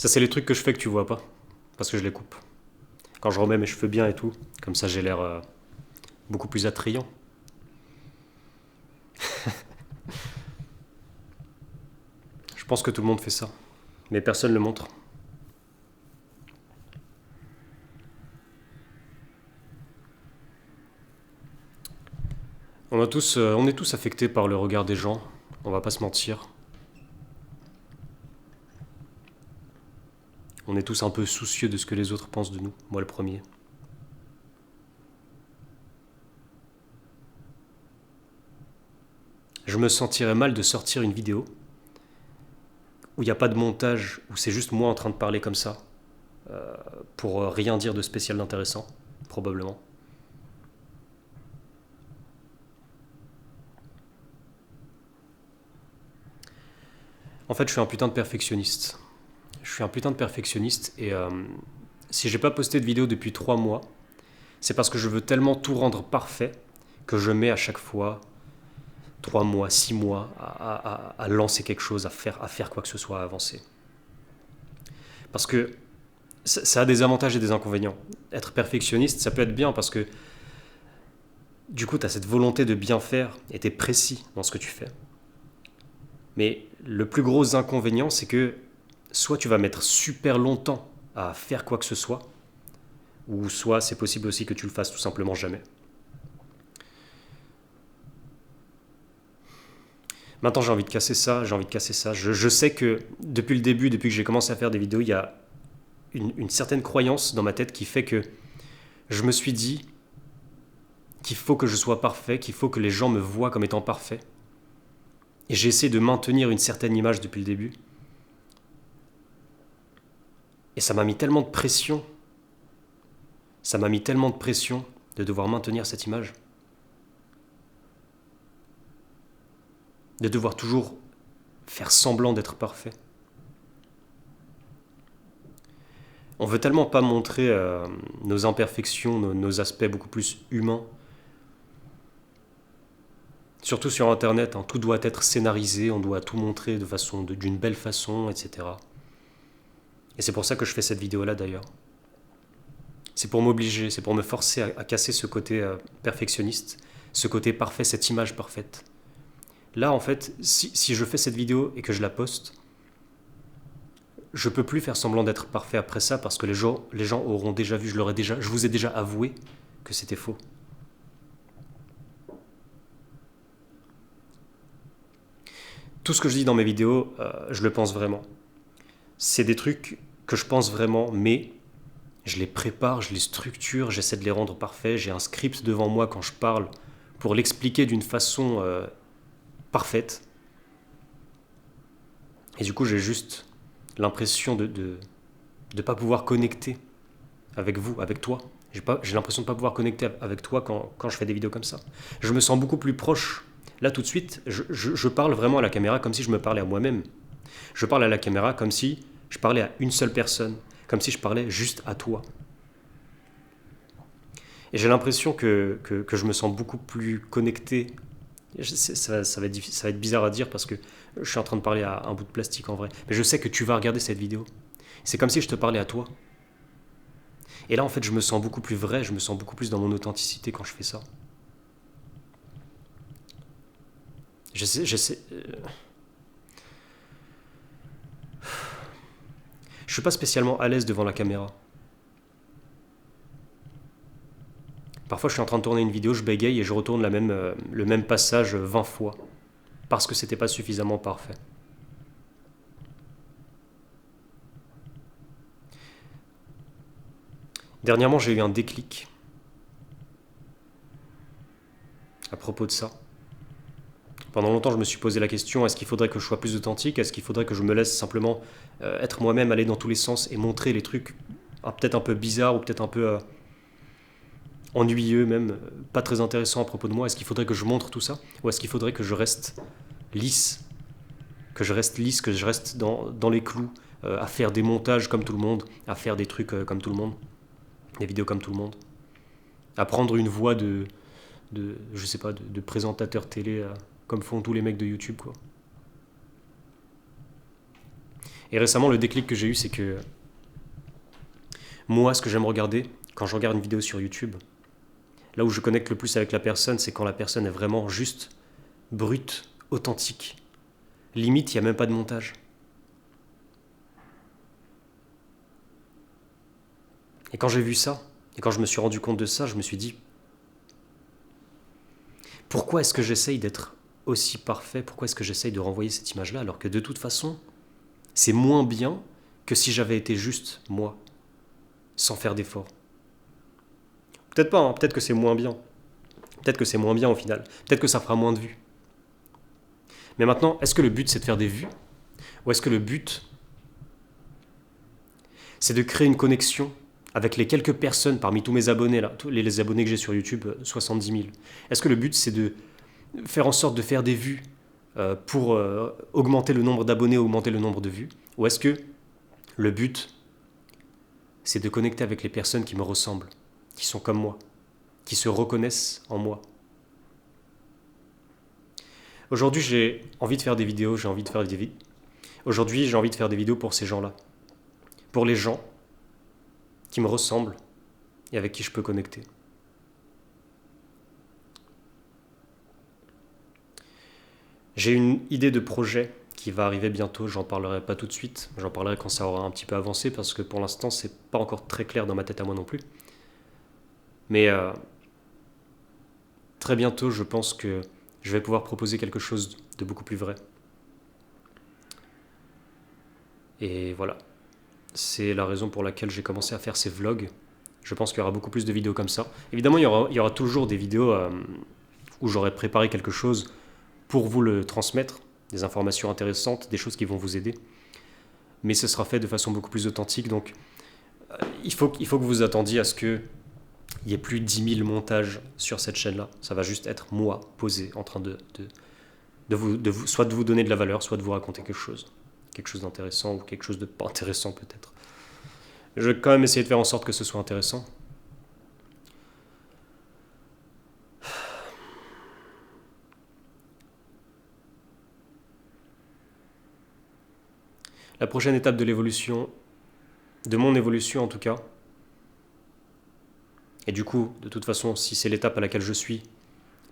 Ça, c'est les trucs que je fais que tu vois pas, parce que je les coupe. Quand je remets mes cheveux bien et tout, comme ça j'ai l'air beaucoup plus attrayant. Je pense que tout le monde fait ça, mais personne ne le montre. On est tous affectés par le regard des gens, on va pas se mentir. On est tous un peu soucieux de ce que les autres pensent de nous, moi le premier. Je me sentirais mal de sortir une vidéo où il n'y a pas de montage, où c'est juste moi en train de parler comme ça, pour rien dire de spécial d'intéressant, probablement. En fait, je suis un putain de perfectionniste. Je suis un putain de perfectionniste et si j'ai pas posté de vidéo depuis 3 mois, c'est parce que je veux tellement tout rendre parfait que je mets à chaque fois 3 mois, 6 mois à lancer quelque chose, à faire quoi que ce soit, à avancer. Parce que ça a des avantages et des inconvénients. Être perfectionniste, ça peut être bien parce que du coup, tu as cette volonté de bien faire et tu es précis dans ce que tu fais. Mais le plus gros inconvénient, c'est que soit tu vas mettre super longtemps à faire quoi que ce soit, ou soit c'est possible aussi que tu le fasses tout simplement jamais. Maintenant, j'ai envie de casser ça, j'ai envie de casser ça. Je sais que depuis le début, depuis que j'ai commencé à faire des vidéos, il y a une certaine croyance dans ma tête qui fait que je me suis dit qu'il faut que je sois parfait, qu'il faut que les gens me voient comme étant parfait. Et j'ai essayé de maintenir une certaine image depuis le début. Et ça m'a mis tellement de pression. Ça m'a mis tellement de pression de devoir maintenir cette image. De devoir toujours faire semblant d'être parfait. On veut tellement pas montrer nos imperfections, nos aspects beaucoup plus humains. Surtout sur Internet, hein, tout doit être scénarisé, on doit tout montrer d'une belle façon, etc. Et c'est pour ça que je fais cette vidéo-là d'ailleurs. C'est pour m'obliger, c'est pour me forcer à casser ce côté perfectionniste, ce côté parfait, cette image parfaite. Là, en fait, si je fais cette vidéo et que je la poste, je peux plus faire semblant d'être parfait après ça parce que les gens auront déjà vu, je vous ai déjà avoué que c'était faux. Tout ce que je dis dans mes vidéos, je le pense vraiment. C'est des trucs que je pense vraiment, mais je les prépare, je les structure, j'essaie de les rendre parfaits. J'ai un script devant moi quand je parle pour l'expliquer d'une façon parfaite. Et du coup, j'ai juste l'impression de pas pouvoir connecter avec vous, avec toi. J'ai l'impression de pas pouvoir connecter avec toi quand je fais des vidéos comme ça. Je me sens beaucoup plus proche. Là, tout de suite, je parle vraiment à la caméra comme si je me parlais à moi-même. Je parle à la caméra comme si je parlais à une seule personne, comme si je parlais juste à toi. Et j'ai l'impression que je me sens beaucoup plus connecté. Ça va être bizarre à dire parce que je suis en train de parler à un bout de plastique en vrai. Mais je sais que tu vas regarder cette vidéo. C'est comme si je te parlais à toi. Et là, en fait, je me sens beaucoup plus vrai, je me sens beaucoup plus dans mon authenticité quand je fais ça. Je suis pas spécialement à l'aise devant la caméra. Parfois, je suis en train de tourner une vidéo, je bégaye et je retourne le même passage 20 fois. Parce que c'était pas suffisamment parfait. Dernièrement, j'ai eu un déclic à propos de ça. Pendant longtemps, je me suis posé la question, est-ce qu'il faudrait que je sois plus authentique? Est-ce qu'il faudrait que je me laisse simplement être moi-même, aller dans tous les sens et montrer les trucs peut-être un peu bizarres ou peut-être un peu ennuyeux même, pas très intéressants à propos de moi? Est-ce qu'il faudrait que je montre tout ça? Ou est-ce qu'il faudrait que je reste lisse? Que je reste dans les clous, à faire des montages comme tout le monde, à faire des trucs comme tout le monde, des vidéos comme tout le monde, à prendre une voix je sais pas, de présentateur télé, comme font tous les mecs de YouTube, quoi. Et récemment, le déclic que j'ai eu, c'est que moi, ce que j'aime regarder, quand je regarde une vidéo sur YouTube, là où je connecte le plus avec la personne, c'est quand la personne est vraiment juste, brute, authentique. Limite, il n'y a même pas de montage. Et quand j'ai vu ça, et quand je me suis rendu compte de ça, je me suis dit, pourquoi est-ce que j'essaye d'être aussi parfait? Pourquoi est-ce que j'essaye de renvoyer cette image-là alors que de toute façon, c'est moins bien que si j'avais été juste moi, sans faire d'effort. Peut-être pas, hein, peut-être que c'est moins bien. Peut-être que c'est moins bien au final. Peut-être que ça fera moins de vues. Mais maintenant, est-ce que le but c'est de faire des vues? Ou est-ce que le but c'est de créer une connexion avec les quelques personnes parmi tous mes abonnés, là, tous les abonnés que j'ai sur YouTube, 70 000? Est-ce que le but c'est de faire en sorte de faire des vues pour augmenter le nombre d'abonnés, augmenter le nombre de vues? Ou est-ce que le but c'est de connecter avec les personnes qui me ressemblent, qui sont comme moi, qui se reconnaissent en moi? Aujourd'hui, j'ai envie de faire des vidéos, Aujourd'hui, j'ai envie de faire des vidéos pour ces gens-là. Pour les gens qui me ressemblent et avec qui je peux connecter. J'ai une idée de projet qui va arriver bientôt, j'en parlerai pas tout de suite, j'en parlerai quand ça aura un petit peu avancé parce que pour l'instant c'est pas encore très clair dans ma tête à moi non plus. Mais très bientôt je pense que je vais pouvoir proposer quelque chose de beaucoup plus vrai. Et voilà, c'est la raison pour laquelle j'ai commencé à faire ces vlogs. Je pense qu'il y aura beaucoup plus de vidéos comme ça. Évidemment il y aura toujours des vidéos où j'aurai préparé quelque chose pour vous le transmettre, des informations intéressantes, des choses qui vont vous aider. Mais ce sera fait de façon beaucoup plus authentique. Donc il faut que vous attendiez à ce qu'il y ait plus de 10 000 montages sur cette chaîne-là. Ça va juste être moi posé en train soit de vous donner de la valeur, soit de vous raconter quelque chose d'intéressant ou quelque chose de pas intéressant peut-être. Je vais quand même essayer de faire en sorte que ce soit intéressant. La prochaine étape de l'évolution, de mon évolution en tout cas, et du coup, de toute façon, si c'est l'étape à laquelle je suis,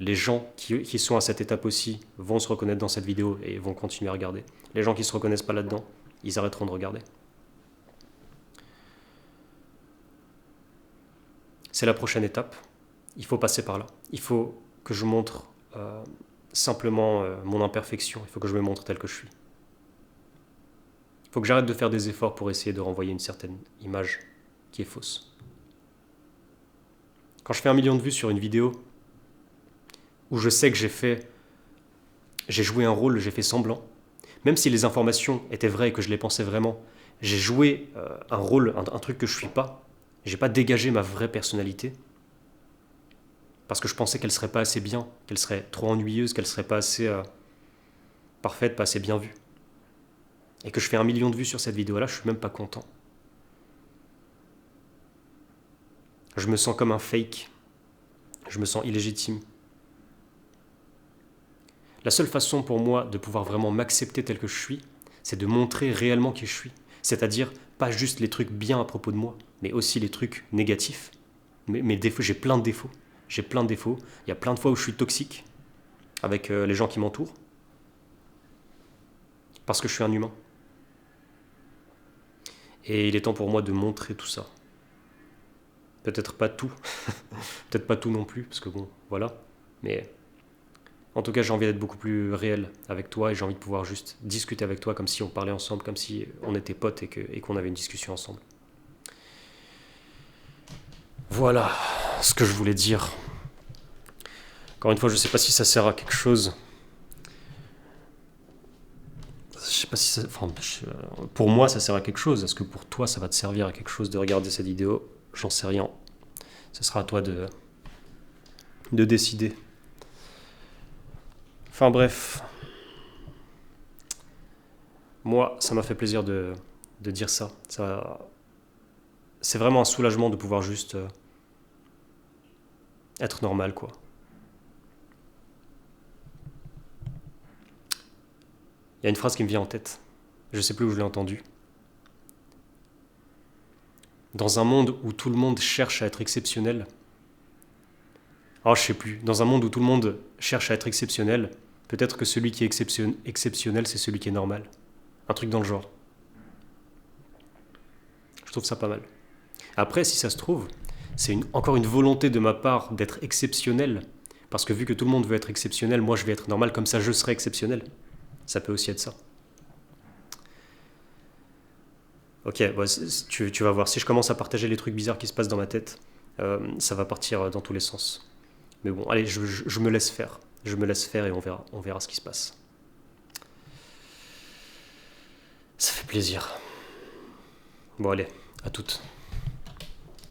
les gens qui sont à cette étape aussi vont se reconnaître dans cette vidéo et vont continuer à regarder. Les gens qui ne se reconnaissent pas là-dedans, ils arrêteront de regarder. C'est la prochaine étape. Il faut passer par là. Il faut que je montre simplement mon imperfection. Il faut que je me montre tel que je suis. Il faut que j'arrête de faire des efforts pour essayer de renvoyer une certaine image qui est fausse. Quand je fais 1 million de vues sur une vidéo où je sais que j'ai joué un rôle, j'ai fait semblant, même si les informations étaient vraies et que je les pensais vraiment, j'ai joué un rôle, un truc que je suis pas, j'ai pas dégagé ma vraie personnalité, parce que je pensais qu'elle serait pas assez bien, qu'elle serait trop ennuyeuse, qu'elle serait pas assez parfaite, pas assez bien vue. Et que je fais 1 million de vues sur cette vidéo-là, je suis même pas content. Je me sens comme un fake. Je me sens illégitime. La seule façon pour moi de pouvoir vraiment m'accepter tel que je suis, c'est de montrer réellement qui je suis. C'est-à-dire pas juste les trucs bien à propos de moi, mais aussi les trucs négatifs. Mes défauts, j'ai plein de défauts. J'ai plein de défauts. Il y a plein de fois où je suis toxique avec les gens qui m'entourent. Parce que je suis un humain. Et il est temps pour moi de montrer tout ça. Peut-être pas tout. Peut-être pas tout non plus, parce que bon, voilà. Mais en tout cas, j'ai envie d'être beaucoup plus réel avec toi et j'ai envie de pouvoir juste discuter avec toi comme si on parlait ensemble, comme si on était potes et qu'on avait une discussion ensemble. Voilà ce que je voulais dire. Encore une fois, je sais pas si ça sert à quelque chose. Je sais pas si ça... Enfin, pour moi, ça sert à quelque chose. Est-ce que pour toi, ça va te servir à quelque chose de regarder cette vidéo? J'en sais rien. Ce sera à toi de décider. Enfin bref. Moi, ça m'a fait plaisir de dire ça. C'est vraiment un soulagement de pouvoir juste être normal, quoi. Il y a une phrase qui me vient en tête. Je sais plus où je l'ai entendu. Dans un monde où tout le monde cherche à être exceptionnel, oh je sais plus, dans un monde où tout le monde cherche à être exceptionnel, peut-être que celui qui est exceptionnel, c'est celui qui est normal. Un truc dans le genre. Je trouve ça pas mal. Après, si ça se trouve, c'est encore une volonté de ma part d'être exceptionnel, parce que vu que tout le monde veut être exceptionnel, moi je vais être normal, comme ça je serai exceptionnel. Ça peut aussi être ça. Ok, bah, tu vas voir, si je commence à partager les trucs bizarres qui se passent dans ma tête, ça va partir dans tous les sens. Mais bon, allez, je me laisse faire. Je me laisse faire et on verra ce qui se passe. Ça fait plaisir. Bon allez, à toutes.